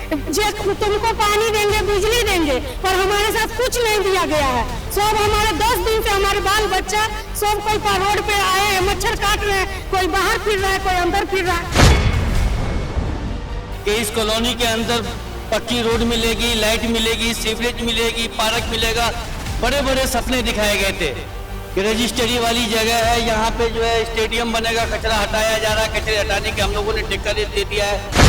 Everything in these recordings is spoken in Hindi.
तुमको पानी देंगे, बिजली देंगे, पर हमारे साथ कुछ नहीं दिया गया है। सब हमारे 10 दिन से हमारे बाल बच्चा सब कोई रोड पे आए हैं, मच्छर काट रहे हैं, कोई बाहर फिर रहा है, कोई अंदर फिर रहा है। कि इस कॉलोनी के अंदर पक्की रोड मिलेगी, लाइट मिलेगी, सीवरेज मिलेगी, पार्क मिलेगा, बड़े बड़े सपने दिखाए गए थे कि रजिस्ट्री वाली जगह है, यहाँ पे जो है स्टेडियम बनेगा, कचरा हटाया जा रहा है, कचरे हटाने के हम लोगों ने ठेका दे दिया है।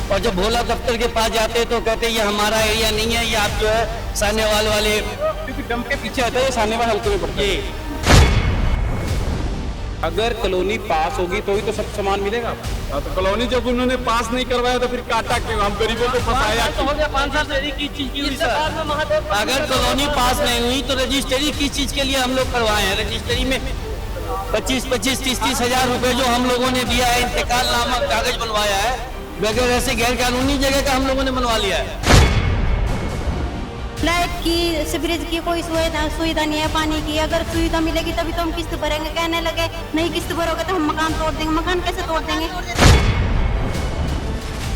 और जब भोला दफ्तर के पास जाते हैं तो कहते हैं ये हमारा एरिया नहीं है, ये आप जो है सानेवाल वाले, क्योंकि डंप के पीछे आता है, ये सानेवाल हल्के में पड़ता है। अगर कॉलोनी पास होगी तो ही तो सब सामान मिलेगा। तो कॉलोनी जब उन्होंने पास नहीं करवाया तो फिर काटा क्यों? हम गरीबों को फंसाया क्यों? 5 साल से की चीज की हुई सर। अगर कॉलोनी पास नहीं हुई तो रजिस्ट्री किस चीज के लिए हम लोग करवाए हैं? रजिस्ट्री में 25-25, 30-30 हजार रुपए जो हम लोगों ने दिया है, इंतकाल नामक कागज बनवाया है, बगैर ऐसे गैर कानूनी जगह का हम लोगों ने बनवा लिया है। लाइट की, सीवरेज की कोई सुविधा नहीं है, पानी की अगर सुविधा मिलेगी तभी तो हम किस्त भरेंगे। कहने लगे नहीं किस्त भरोगे तो हम मकान तोड़ देंगे। मकान कैसे तोड़ देंगे?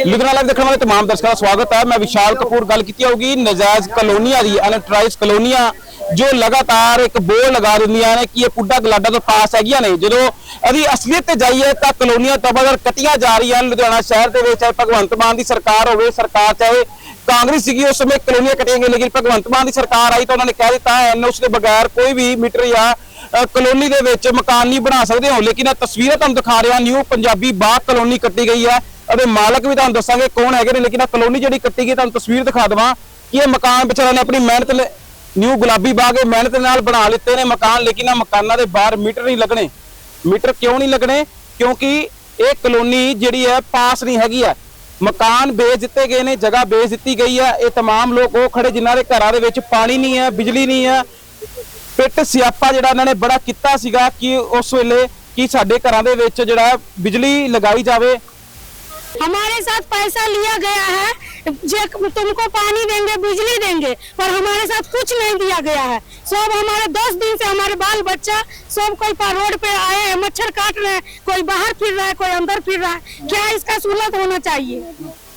लुधियाना लाइव देखने वाले तमाम दर्शकों का स्वागत है। मैं विशाल कपूर। गल की होगी नजायज कॉलोनियां दी, अनऑथराइज्ड कॉलोनियां जो लगातार एक बोर्ड लगा दिंदियां ने कि ये पुड्डा गलाडा तो पास हैगियां ने। जो अभी असलियत ते जाइए तो कॉलोनियां तबादर कटियां जा रही हैं लुधियाना शहर के विच। चाहे भगवंत मान की सरकार हो, सरकार चाहे कांग्रेस सी, उस समय कॉलोनियां कटियां गई, लेकिन भगवंत मान की सरकार आई तो उन्होंने कह दिता है एनओसी के बगैर कोई भी मीटर या कॉलोनी के विच मकान नहीं बना सकते हो। लेकिन तस्वीरें तुहानूं दिखा रहा, न्यू पंजाबी बाग कॉलोनी कट्टी गई है। अरे मालक भी तुहानूं दसांगे कौन है, लेकिन कॉलोनी जी कट्टी गई तुहानूं तस्वीर दिखा देवां कि यह मकान बेचारे ने अपनी मेहनत, न्यू गुलाबी बाग मेहनत नाल बना लिते ने मकान, लेकिन मकानों के बाहर मीटर नहीं लगने। मीटर क्यों नहीं लगने? क्योंकि एक कॉलोनी जिहड़ी है पास नहीं हैगी है। मकान बेच दिते गए ने, जगह बेच दी गई है। ये तमाम लोग वो खड़े जिन्हां दे घरां दे विच पानी नहीं है, बिजली नहीं है। पिट सियापा जिहड़ा इन्हां ने बड़ा कीता सीगा कि उस वेले कि साडे घरां दे विच जिहड़ा बिजली लगाई जावे। हमारे साथ पैसा लिया गया है, तुमको पानी देंगे, बिजली देंगे, पर हमारे साथ कुछ नहीं दिया गया है। सब हमारे 10 दिन से हमारे बाल बच्चा सब कोई रोड पे आए हैं, मच्छर काट रहे हैं, कोई बाहर फिर रहा है, कोई अंदर फिर रहा है। क्या इसका सहूलत होना चाहिए?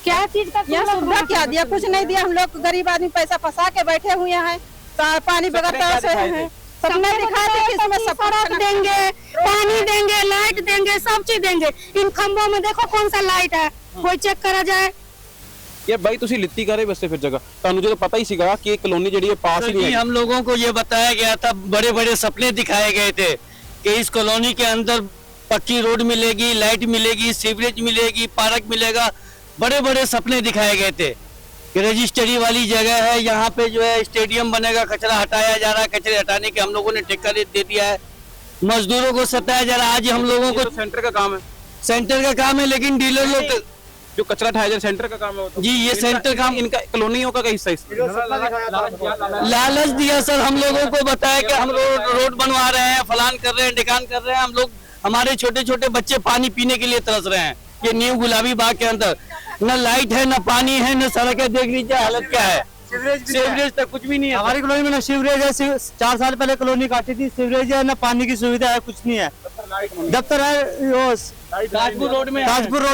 क्या चीज का सुविधा क्या दिया? कुछ नहीं दिया। हम लोग गरीब आदमी पैसा फंसा के बैठे हुए हैं, पानी बगैर तरस रहे हैं। सबने दिखाते कि इसमें सब सड़क देंगे, पानी देंगे, लाइट देंगे, सब चीज देंगे। इन खंभों में देखो कौन सा लाइट है, कोई चेक करा जाए। ये भाई तुसी लित्ती करे बस्ते फिर जगह तानू जो पता ही सीगा कि ये कॉलोनी जड़ी है पास ही नहीं है। हम लोगों को ये बताया गया था, बड़े बड़े सपने दिखाए गए थे कि इस कॉलोनी के अंदर पक्की रोड मिलेगी, लाइट मिलेगी, सीवरेज मिलेगी, पार्क मिलेगा, बड़े बड़े सपने दिखाए गए थे कि रजिस्ट्री वाली जगह है, यहाँ पे जो है स्टेडियम बनेगा, कचरा हटाया जा रहा है, कचरे हटाने के हम लोगों ने ठेका दे दिया है। मजदूरों को सताया जा रहा है। आज हम लोगों को सेंटर का काम है, सेंटर का काम है, लेकिन डीलर लोग जो कचरा उठाया जाए सेंटर का काम है तो। जी ये सेंटर काम इनका कॉलोनियों का हिस्सा है। लालच दिया सर, हम लोगों को बताया कि हम रोड बनवा रहे हैं, फलान कर रहे हैं, ढिकान कर रहे हैं। हम लोग, हमारे छोटे छोटे बच्चे पानी पीने के लिए तरस रहे हैं। ये न्यू गुलाबी बाग के अंदर न लाइट है, न पानी है, न सड़क है। देख लीजिए हालत क्या है। सीवरेज तक कुछ भी नहीं है हमारी कॉलोनी में। ना सीवरेज है, 4 साल पहले कॉलोनी काटी थी, सीवरेज है, न पानी की सुविधा है, कुछ नहीं है। दफ्तर है ताजपुर रोड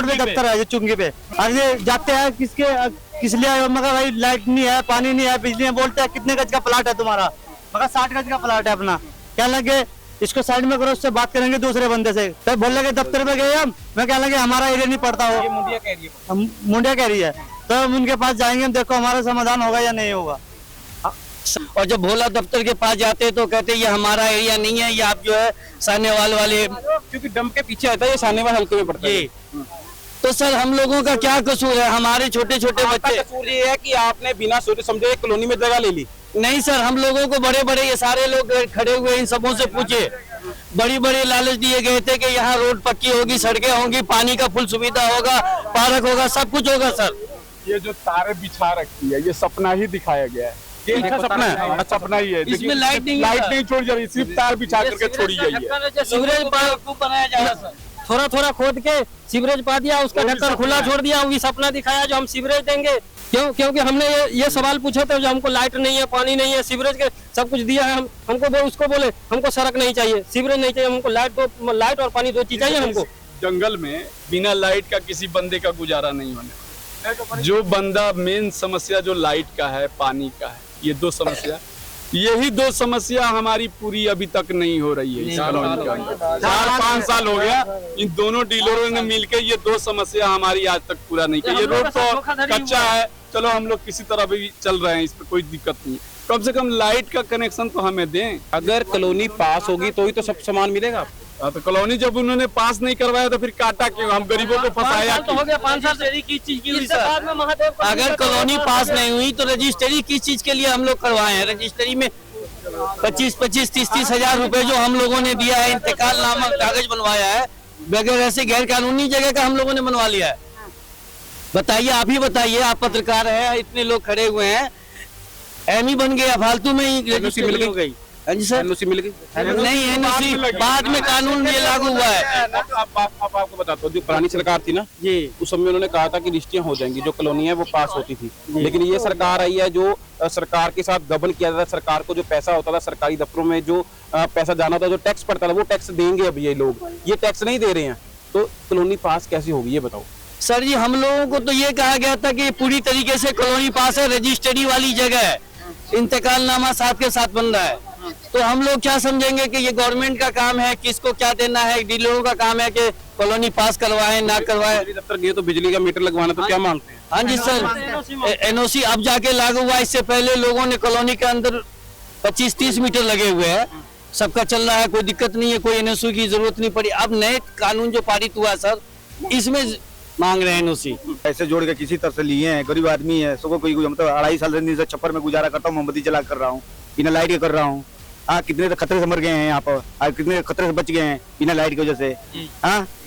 में दफ्तर है जो चुंगी पे। आगे जाते हैं किस लिए, मगर भाई लाइट नहीं है, पानी नहीं है, बिजली है। बोलते हैं कितने गज का प्लाट है तुम्हारा? मगर 60 गज का प्लाट है अपना। क्या लगे इसको साइड में करो, उससे बात करेंगे दूसरे बंदे से। तो बोल लगे दफ्तर पे गए हम, मैं क्या लगे हमारा एरिया नहीं पड़ता हो, मुंडिया कह रही है। तो हम उनके पास जाएंगे, देखो हमारा समाधान होगा या नहीं होगा। और जब भोला दफ्तर के पास जाते हैं तो कहते हैं ये हमारा एरिया नहीं है, ये आप जो है सानेवाल वाले, क्योंकि डंप के पीछे आता है, ये सानेवाल हल्के में पड़ता है। तो सर हम लोगों का क्या कसूर है? हमारे छोटे छोटे बच्चे, कसूर ये है कि आपने बिना सोचे समझे कॉलोनी में जगह ले ली। नहीं सर, हम लोगों को बड़े बड़े ये सारे लोग खड़े हुए इन सबों से पूछे, बड़ी बड़ी लालच दिए गए थे कि यहाँ रोड पक्की होगी, सड़कें होंगी, पानी का फुल सुविधा होगा, पार्क होगा, सब कुछ होगा। सर ये जो तारे बिछा रखी है, ये सपना ही दिखाया गया है। ये अच्छा सपना है, सपना ही है। इसमें लाइट नहीं छोड़ी जा रही, सिर्फ तार बिछा करके छोड़ी गई है। सीवरेज बनाया जा रहा सर, थोड़ा थोड़ा खोद के सीवरेज पा दिया, उसका ढक्कन खुला छोड़ दिया। वही सपना दिखाया जो हम सीवरेज देंगे। क्योंकि हमने ये सवाल पूछा था, जो हमको लाइट नहीं है, पानी नहीं है, सीवरेज के सब कुछ दिया है। हमको उसको बोले हमको सड़क नहीं चाहिए, सीवरेज नहीं चाहिए, हमको लाइट और पानी 2 चीज चाहिए हमको। जंगल में बिना लाइट का किसी बंदे का गुजारा नहीं होने। जो बंदा मेन समस्या जो लाइट का है, पानी का है, ये दो समस्या, यही दो समस्या हमारी पूरी अभी तक नहीं हो रही है इस कॉलोनी के अंदर। 4-5 साल हो गया इन दोनों डीलरों ने मिलकर ये दो समस्या हमारी आज तक पूरा नहीं की। ये रोड तो कच्चा है, चलो हम लोग किसी तरह भी चल रहे हैं, इस पर कोई दिक्कत नहीं। कम से कम लाइट का कनेक्शन तो हमें दें। अगर कॉलोनी पास होगी तो ही तो सब सामान मिलेगा। तो कॉलोनी जब उन्होंने पास नहीं करवाया तो फिर काटा क्यों? हम गरीबों को फंसाया तो हो गया 5 साल से किस चीज की हुई सर? अगर कॉलोनी पास नहीं हुई तो रजिस्ट्री किस चीज के लिए हम लोग करवाए हैं? रजिस्ट्री में 25-25, 30-30 हजार रुपए जो हम लोगों ने दिया है, इंतकाल नामा कागज बनवाया है, बगैर ऐसे गैर कानूनी जगह का हम लोगों ने बनवा लिया है। बताइए, आप ही बताइए, आप पत्रकार हैं, इतने लोग खड़े हुए हैं, एम ही बन गया, फालतू में ही रजिस्ट्री मिल गई। हाँ जी सर, एनओसी मिल गई? नहीं, एनओसी बाद में कानून ये लागू हुआ है। अब आपको बताता हूँ, जो पुरानी सरकार थी ना जी, उस समय उन्होंने कहा था कि रजिस्ट्रियां हो जाएंगी, जो कॉलोनी है वो पास होती थी। लेकिन ये सरकार आई है जो सरकार के साथ गबन किया जाता था। सरकार को जो पैसा होता था सरकारी दफ्तरों में, जो पैसा जाना था, जो टैक्स पड़ता था, वो टैक्स देंगे अब ये लोग, ये टैक्स नहीं दे रहे हैं। तो कॉलोनी पास कैसे होगी ये बताओ सर जी। हम लोगों को तो ये कहा गया था कि पूरी तरीके से कॉलोनी पास है, रजिस्ट्री वाली जगह है, इंतकाल नामा साथ के साथ बन रहा है। तो हम लोग क्या समझेंगे कि ये गवर्नमेंट का काम है, किसको क्या देना है, डीलरों का काम है कि कॉलोनी पास करवाए ना करवाए। दफ्तर गए तो बिजली का मीटर लगवाना, तो क्या मांगते हैं? हाँ जी सर, एनओसी अब जाके लागू हुआ, इससे पहले लोगों ने कॉलोनी के अंदर 25-30 मीटर लगे हुए हैं, सबका चल रहा है, कोई दिक्कत नहीं है, कोई एनओसी की जरूरत नहीं पड़ी। अब नए कानून जो पारित हुआ सर, इसमें मांग रहे हैं एनओसी। पैसे जोड़ के किसी तरह से लिए हैं, गरीब आदमी है, सबको कोई मतलब 2.5 साल से छप्पर में गुजारा करता हूँ, मोमबत्ती जला कर रहा हूँ, बिना लाइट के कर रहा हूँ। कितने तो खतरे से मर गए हैं यहाँ पर, कितने खतरे से बच गए हैं बिना लाइट की वजह से।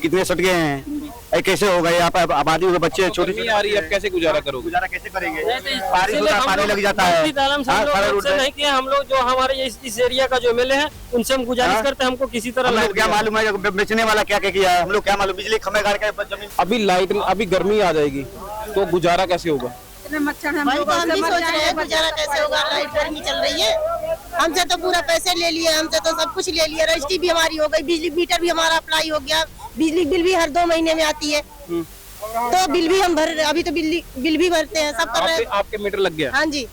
कितने सट गए हैं, कैसे होगा यहाँ पर? आबादी के बच्चे छोटे नहीं आ रही है, अब कैसे गुजारा करोगे? गुजारा कैसे करेंगे? बारिश होता है, पानी लग जाता है। नहीं किया हम लोग, जो हमारे इस एरिया का जो एमएलए है उनसे हम गुजारिश करते हैं, हमको किसी तरह हम लोग क्या मालूम है बेचने वाला क्या क्या किया है, हम लोग क्या मालूम? बिजली खंभे गाड़ के जमीन। अभी लाइट, अभी गर्मी आ जाएगी तो गुजारा कैसे होगा? भाई तो हम भी सोच रहे हैं गुजारा कैसे होगा, लाइट गर्मी चल रही है। हमसे तो पूरा पैसे ले लिए, हमसे तो सब कुछ ले लिया, रजिस्ट्री भी हमारी हो गई, बिजली मीटर भी हमारा अप्लाई हो गया, बिजली बिल भी हर 2 महीने में आती है, तो बिल भी हम भर, अभी तो बिल भी भरते हैं, सब कर रहे हैं। आपके मीटर लग गया? हाँ जी।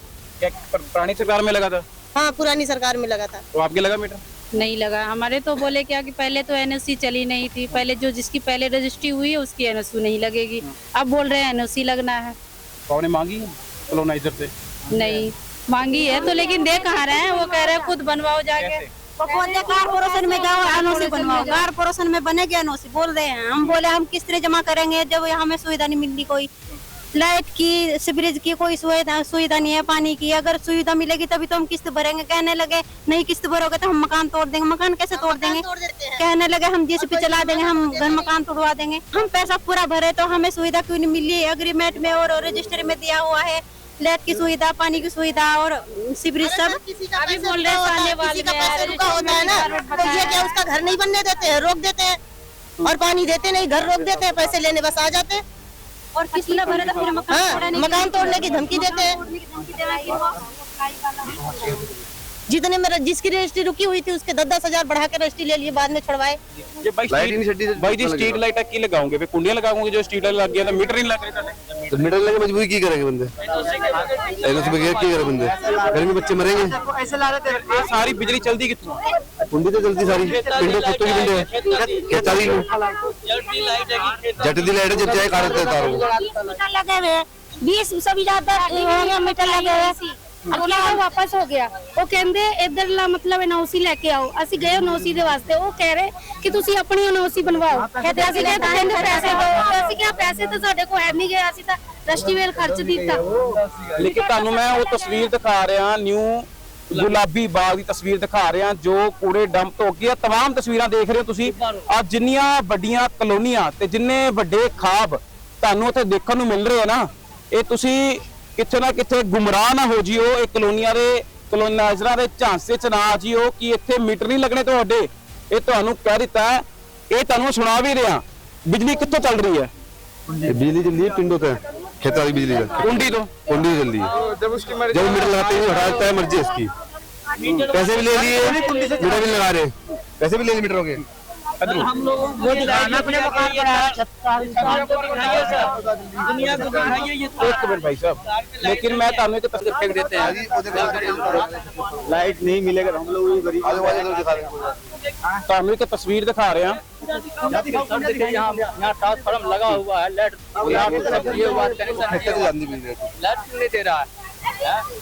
क्या पुरानी सरकार में लगा था? हाँ, पुरानी सरकार में लगा था। तो आपके लगा मीटर? नहीं लगा। हमारे तो बोले क्या कि पहले तो एनओसी चली नहीं थी, पहले जो जिसकी पहले रजिस्ट्री हुई है उसकी एनओसी नहीं लगेगी, अब बोल रहे हैं एनओसी लगना है। कौन ने मांगी कॉलोनाइजर से? नहीं मांगी है तो, लेकिन दे कहाँ रहे हैं, वो कह रहे हैं खुद बनवाओ जाके। कारपोरेशन में जाओ, एनओसी बनवाओ, कारपोरेशन में बनेगी एनओसी, बोल रहे हैं। हम बोले हम किस तरह जमा करेंगे जब हमें सुविधा नहीं मिलती, कोई लाइट की, सीवरेज की कोई सुविधा नहीं है, पानी की। अगर सुविधा मिलेगी तभी तो हम किस्त भरेंगे। कहने लगे नहीं किस्त भरोगे तो हम मकान तोड़ देंगे। मकान कैसे तोड़ देंगे? कहने लगे हम जेसीबी चला देंगे, हम घर मकान तोड़वा देंगे। हम पैसा पूरा भरे तो हमें सुविधा क्यों नहीं मिली? एग्रीमेंट में और रजिस्ट्री में दिया हुआ है, लाइट की सुविधा, पानी की सुविधा और सीवरेज सब। अभी बोल रहे हैं वाले पैसे रुका होता है ना, तो ये क्या उसका घर नहीं बनने देते हैं, रोक देते हैं, और पानी देते नहीं, घर रोक देते हैं, पैसे लेने बस आ जाते हैं, और किसी ने भरे तो फिर मकान तोड़ने की धमकी देते हैं। जितने में जिसकी रजिस्ट्री रुकी हुई थी उसके 10-10 हजार बढ़ा के रजिस्ट्री ले लिए, बाद में छुड़वाए। ये भाई जी स्ट्रीट लाइट की लगाओगे, फिर कुंडियां लगाओगे, जो स्ट्रीट लाइट लग गया तो मीटर नहीं लग रहा, तो मीटर लगे मजबूरी की करेंगे बंदे, एनओसी बगैर की करे बंदे, घर में बच्चे मरेंगे। सारी बिजली चलती कितनी? कुंडी तो चलती सारी, पिंडो कुत्तों की पिंडे जट दी लाइट जब चाहे काटते तारों लगे हुए 20 से भी ज्यादा मीटर लगे हुए। अगला वापस हो गया, वो कहते इधर ला मतलब एनओसी लेके आओ। ਅਸੀਂ ਗਏ एनओसी ਦੇ ਵਾਸਤੇ, ਉਹ ਕਹਿ ਰਹੇ ਕਿ ਤੁਸੀਂ ਆਪਣੀ एनओसी ਬਣਵਾਓ। कहते ਅਸੀਂ ਕਿ ਤੁਹਾਨੂੰ ਪੈਸੇ ਦਿਓ, ਅਸੀਂ ਕਿਹਾ ਪੈਸੇ ਤਾਂ ਸਾਡੇ ਕੋਲ ਹੈ ਨਹੀਂ ਗਏ, ਅਸੀਂ ਤਾਂ ਰਜਿਸਟਰੀ ਵੇਲ ਖਰਚ ਦਿੱਤਾ। ਲੇਕਿਨ ਤੁਹਾਨੂੰ ਮੈਂ ਉਹ ਤਸਵੀਰ ਦਿਖਾ ਰਿਹਾ, ਨਿਊ ਗੁਲਾਬੀ ਬਾਗ ਦੀ ਤਸਵੀਰ ਦਿਖਾ ਰਿਹਾ, ਜੋ ਕੂੜੇ ਡੰਪ ਤੋਂ ਅੱਗੇ तमाम ਤਸਵੀਰਾਂ ਦੇਖ ਰਹੇ ਹੋ ਤੁਸੀਂ। ਆ ਜਿੰਨੀਆਂ ਵੱਡੀਆਂ ਕਲੋਨੀਆਂ ਤੇ ਜਿੰਨੇ ਵੱਡੇ ਖਾਬ ਤੁਹਾਨੂੰ ਉੱਥੇ ਦੇਖਣ ਨੂੰ ਮਿਲ ਰਹੇ ਆ ਨਾ, ਇਹ ਤੁਸੀਂ ਕਿੱਥੇ ਨਾ ਕਿੱਥੇ ਗੁੰਮਰਾਹ ਨਾ ਹੋ ਜਿਓ, ਇਹ ਕਲੋਨੀਆਂ ਦੇ ਕਲੋਨਾਈਜ਼ਰਾਂ ਦੇ ਝਾਂਸੇ ਚ ਨਾ ਆ ਜਿਓ ਕਿ ਇੱਥੇ ਮੀਟਰ ਨਹੀਂ ਲੱਗਣੇ ਤੁਹਾਡੇ। ਇਹ ਤੁਹਾਨੂੰ ਕਹਿ ਦਿੱਤਾ ਹੈ, ਇਹ ਤੁਹਾਨੂੰ ਸੁਣਾ ਵੀ ਰਿਹਾ। ਬਿਜਲੀ ਕਿੱਥੋਂ ਚੱਲ ਰਹੀ ਹੈ? बिजली चल रही है पिंडों पे, खेत वाली बिजली का कुंडी तो कुंडी चल रही है। जब मीटर लगाते हैं हटा देता है, मर्जी है इसकी। पैसे भी ले लिए, मीटर भी लगा रहे, पैसे भी ले लिए मीटरों के। हम लोगों को ये अपने मकान दुनिया को दिखाइए ये एक मिनट भाई साहब, लेकिन मैं ਤੁਹਾਨੂੰ एक तस्वीर फेंक देते हैं, लाइट नहीं मिलेगा हम लोग गरीब ਤੁਹਾਨੂੰ एक तस्वीर दिखा रहे हैं। यहाँ ट्रांसफार्मर लगा हुआ है, लाइट नहीं दे रहा है।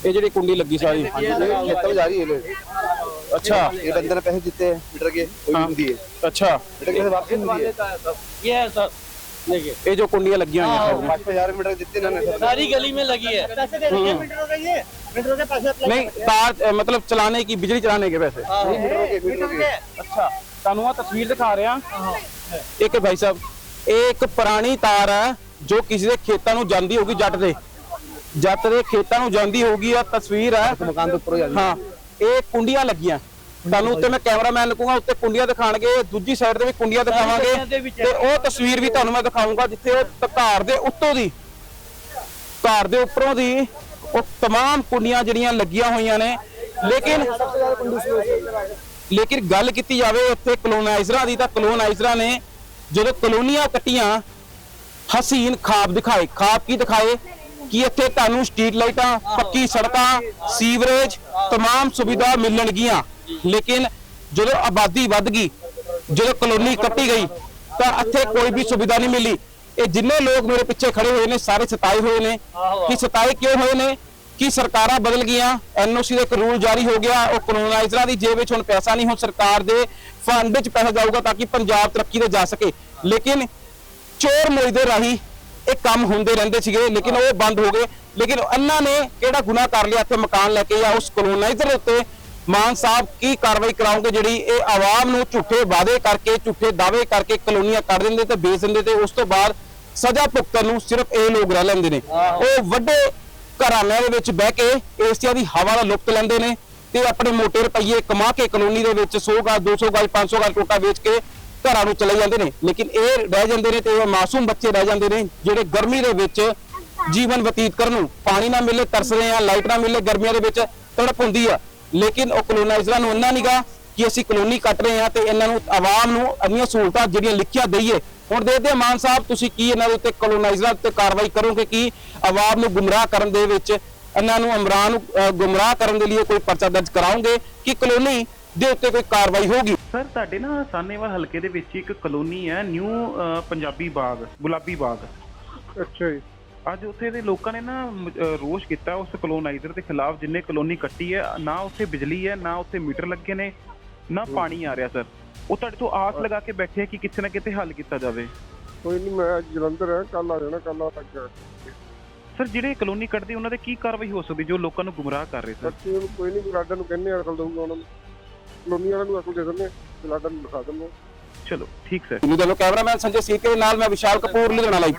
ये ਜਿਹੜੀ ਕੁੰਡੀ ਲੱਗੀ ਸਾਰੀ, खेतों में जा रही है लोग। अच्छा ये बंदे ने पैसे जीते हैं मीटर के, कोई नहीं दिए। अच्छा मीटर के वापस नहीं दिए। ये है सर, देखिए ये जो कुंडियां लगी हुई हैं 5,000 मीटर जीते ना। सारी गली में लगी है। नहीं कार मतलब चलाने की, बिजली चलाने के पैसे। अच्छा ਤੁਹਾਨੂੰ ਆ ਤਸਵੀਰ ਦਿਖਾ ਰਿਹਾ ਇੱਕ ਭਾਈ ਸਾਹਿਬ, ਇਹ ਇੱਕ ਪੁਰਾਣੀ ਤਾਰ ਹੈ ਜੋ ਕਿਸੇ ਦੇ ਖੇਤਾਂ ਨੂੰ ਜਾਂਦੀ ਹੋਗੀ, ਜੱਟ ਦੇ ਖੇਤਾਂ ਨੂੰ ਜਾਂਦੀ ਹੋਗੀ। ਆ ਤਸਵੀਰ ਹੈ मकान के ऊपर जाती है। ਹਾਂ, ਇਹ ਕੁੰਡੀਆਂ ਲੱਗੀਆਂ ਤੁਹਾਨੂੰ ਉੱਤੇ। ਮੈਂ ਕੈਮਰਾਮੈਨ ਨੂੰ ਕਹੂੰਗਾ ਉੱਤੇ ਕੁੰਡੀਆਂ ਦਿਖਾਣਗੇ, ਦੂਜੀ ਸਾਈਡ ਤੇ ਵੀ ਕੁੰਡੀਆਂ ਦਿਖਾਵਾਂਗੇ ਤੇ ਉਹ ਤਸਵੀਰ ਵੀ ਤੁਹਾਨੂੰ ਮੈਂ ਦਿਖਾਊਂਗਾ ਜਿੱਥੇ ਉਹ ਘਰ ਦੇ ਉੱਤੋਂ ਦੀ, ਘਰ ਦੇ ਉੱਪਰੋਂ ਦੀ ਉਹ तमाम ਕੁੰਡੀਆਂ ਜਿਹੜੀਆਂ ਲੱਗੀਆਂ ਹੋਈਆਂ ਨੇ। ਲੇਕਿਨ ਗੱਲ ਕੀਤੀ ਜਾਵੇ ਇੱਥੇ ਕਲੋਨਾਈਜ਼ਰਾਂ ਦੀ, ਤਾਂ ਕਲੋਨਾਈਜ਼ਰਾਂ ਨੇ ਜਦੋਂ ਕਲੋਨੀਆਂ ਕੱਟੀਆਂ ਹਸੀਨ ਖਾਬ ਦਿਖਾਏ। ਖਾਬ ਕੀ ਦਿਖਾਏ ਕਿ ਇੱਥੇ ਤੁਹਾਨੂੰ ਸਟਰੀਟ ਲਾਈਟਾਂ, ਪੱਕੀ ਸੜਕਾਂ, ਸੀਵਰੇਜ, तमाम ਸੁਵਿਧਾ ਮਿਲਣਗੀਆਂ। ਲੇਕਿਨ ਜਦੋਂ ਆਬਾਦੀ ਵੱਧ ਗਈ, ਜਦੋਂ ਕਲੋਨੀ ਕੱਟੀ ਗਈ ਤਾਂ ਇੱਥੇ ਕੋਈ ਵੀ ਸੁਵਿਧਾ ਨਹੀਂ ਮਿਲੀ। ਇਹ ਜਿੰਨੇ ਲੋਕ ਮੇਰੇ ਪਿੱਛੇ ਖੜੇ ਹੋਏ ਨੇ ਸਾਰੇ ਸਤਾਏ ਹੋਏ ਨੇ। ਕਿ ਸਤਾਏ ਕਿਉਂ ਹੋਏ ਨੇ? ਕਿ ਸਰਕਾਰਾਂ ਬਦਲ ਗਈਆਂ, ਐਨਓਸੀ ਦਾ ਇੱਕ ਰੂਲ ਜਾਰੀ ਹੋ ਗਿਆ, ਉਹ ਕਲੋਨਾਈਜ਼ਰਾਂ ਦੀ ਜੇਬ ਵਿੱਚ ਹੁਣ ਪੈਸਾ ਨਹੀਂ, ਹੁਣ ਸਰਕਾਰ ਦੇ ਫੰਡ ਵਿੱਚ ਪੈਸਾ ਜਾਊਗਾ ਤਾਂ ਕਿ ਪੰਜਾਬ ਤਰੱਕੀ ਤੇ ਜਾ ਸਕੇ। ਲੇਕਿਨ ਚੋਰ ਮੋਈ ਦੇ ਰਾਹੀਂ ਇਹ ਕੰਮ ਹੁੰਦੇ ਰਹਿੰਦੇ ਸੀਗੇ, ਲੇਕਿਨ ਉਹ ਬੰਦ ਹੋ ਗਏ। ਲੇਕਿਨ ਇਹਨਾਂ ਨੇ ਕਿਹੜਾ ਗੁਨਾਹ ਕਰ ਲਿਆ ਇੱਥੇ ਮਕਾਨ ਲੈ ਕੇ, ਜਾਂ ਉਸ ਕਲੋਨਾਈਜ਼ਰ ਉੱਤੇ ਮਾਨ ਸਾਹਿਬ ਕੀ ਕਾਰਵਾਈ ਕਰਾਉਂਗੇ ਜਿਹੜੀ ਇਹ ਆਵਾਮ ਨੂੰ ਝੂਠੇ ਵਾਅਦੇ ਕਰਕੇ, ਝੂਠੇ ਦਾਅਵੇ ਕਰਕੇ ਕਲੋਨੀਆਂ ਕੱਢ ਦਿੰਦੇ ਤੇ ਵੇਚ ਦਿੰਦੇ ਤੇ ਉਸ ਤੋਂ ਬਾਅਦ ਸਜ਼ਾ ਭੁਗਤਣ ਨੂੰ ਸਿਰਫ ਇਹ ਲੋਕ ਰਹਿ ਲੈਂਦੇ ਨੇ। ਉਹ ਵੱਡੇ ਘਰਾਣਿਆਂ ਦੇ ਵਿੱਚ ਬਹਿ ਕੇ ਏਸੀਆ ਦੀ ਹਵਾ ਦਾ ਲੁਪਤ ਲੈਂਦੇ ਨੇ ਤੇ ਆਪਣੇ ਮੋਟੇ ਰੁਪਈਏ ਕਮਾ ਕੇ ਕਲੋਨੀ ਦੇ ਵਿੱਚ 100 ਗਜ 200 ਗਜ 500 ਗਜ ਟੋਟਾ ਵੇਚ ਕੇ ਘਰਾਂ ਨੂੰ ਚਲੇ ਜਾਂਦੇ ਨੇ। ਲੇਕਿਨ ਇਹ ਰਹਿ ਜਾਂਦੇ ਨੇ ਤੇ ਇਹ ਮਾਸੂਮ ਬੱਚੇ ਰਹਿ ਜਾਂਦੇ ਨੇ ਜਿਹੜੇ ਗਰਮੀ ਦੇ ਵਿੱਚ ਜੀਵਨ ਬਤੀਤ ਕਰਨ ਨੂੰ, ਪਾਣੀ ਨਾ ਮਿਲੇ ਤਰਸ ਰਹੇ ਆ, ਲਾਈਟ ਨਾ ਮਿਲੇ, ਗਰਮੀਆਂ ਦੇ ਵਿੱਚ ਤੜਪ ਹੁੰਦੀ ਆ। ਲੇਕਿਨ ਉਹ ਕਲੋਨਾਈਜ਼ਰਾਂ ਨੂੰ ਇੰਨਾ ਨਿਗਾ ਕਿ ਅਸੀਂ ਕਲੋਨੀ ਕੱਟ ਰਹੇ ਆ ਤੇ ਇਹਨਾਂ ਨੂੰ, ਆਵਾਮ ਨੂੰ ਇੰਨੀਆਂ ਸਹੂਲਤਾਂ ਜਿਹੜੀਆਂ ਲਿਖੀਆਂ ਦਈਏ। ਹੁਣ ਦੇਖਦੇ ਮਾਨ ਸਾਹਿਬ ਤੁਸੀਂ ਕੀ ਇਹਨਾਂ ਦੇ ਉੱਤੇ ਕਲੋਨਾਈਜ਼ਰਾਂ ਉੱਤੇ ਕਾਰਵਾਈ ਕਰੋਗੇ ਕਿ ਆਵਾਮ ਨੂੰ ਗੁੰਮਰਾਹ ਕਰਨ ਦੇ ਵਿੱਚ, ਇਹਨਾਂ ਨੂੰ ਅਮਰਾਨ ਨੂੰ ਗੁੰਮਰਾਹ ਕਰਨ ਦੇ ਲਈ ਕੋਈ ਪਰਚਾ ਦਰਜ ਕਰਾਉਂਗੇ ਕਿ ਕਲੋਨੀ ਦੇ ਉੱਤੇ ਕੋਈ ਕਾਰਵਾਈ ਹੋਗੀ? ਸਰ ਤੁਹਾਡੇ ਨਾ ਸਾਹਨੇਵਾਲ ਹਲਕੇ ਦੇ ਵਿੱਚ ਇੱਕ ਕਲੋਨੀ ਹੈ ਨਿਊ ਪੰਜਾਬੀ ਬਾਗ, ਗੁਲਾਬੀ ਬਾਗ। अच्छा जी। ਅੱਜ ਉੱਥੇ ਦੇ ਲੋਕਾਂ ਨੇ ਨਾ ਰੋਸ਼ ਕੀਤਾ ਉਸ ਕਲੋਨਾਈਜ਼ਰ ਦੇ ਖਿਲਾਫ ਜਿੰਨੇ ਕਲੋਨੀ ਕੱਟੀ ਹੈ। ਨਾ ਉੱਥੇ ਬਿਜਲੀ ਹੈ, ਨਾ ਉੱਥੇ ਮੀਟਰ ਲੱਗੇ ਨੇ, ਨਾ ਪਾਣੀ ਆ ਰਿਹਾ। ਸਰ ਉਹ ਤੁਹਾਡੇ ਤੋਂ ਆਸ ਲਗਾ ਕੇ ਬੈਠੇ ਕਿ ਕਿਤੇ ਨਾ ਕਿਤੇ ਹੱਲ ਕੀਤਾ ਜਾਵੇ। कोई नहीं, मैं जलंधर है, कल आ जाना, कल आ गया। ਸਰ ਜਿਹੜੇ ਕਲੋਨੀ ਕੱਟਦੇ ਉਹਨਾਂ ਦੇ ਕੀ ਕਾਰਵਾਈ ਹੋ ਸਕਦੀ ਜੋ ਲੋਕਾਂ ਨੂੰ ਗੁੰਮਰਾਹ ਕਰ ਰਹੇ? ਸਰ ਬੱਚੇ ਨੂੰ ਕੋਈ ਨਹੀਂ, ਲਾਡਾ ਨੂੰ ਕਹਿੰਦੇ ਅਕਲ ਦਊਗਾ ਉਹਨਾਂ ਨੂੰ, ਕਲੋਨੀ ਵਾਲਿਆਂ ਨੂੰ ਅਕਲ ਦੇ ਦਿੰਦੇ, ਲਾਡਾ ਨੂੰ ਦਿਖਾ ਦਿੰਦੇ। ਚਲੋ ਠੀਕ ਸਰ। ਕੈਮਰਾਮੈਨ ਸੰਜੇ ਸੀਕੇ ਦੇ ਨਾਲ ਮੈਂ ਵਿਸ਼ਾਲ ਕਪੂਰ, ਲੁਧਿਆਣਾ ਲਾਈਵ।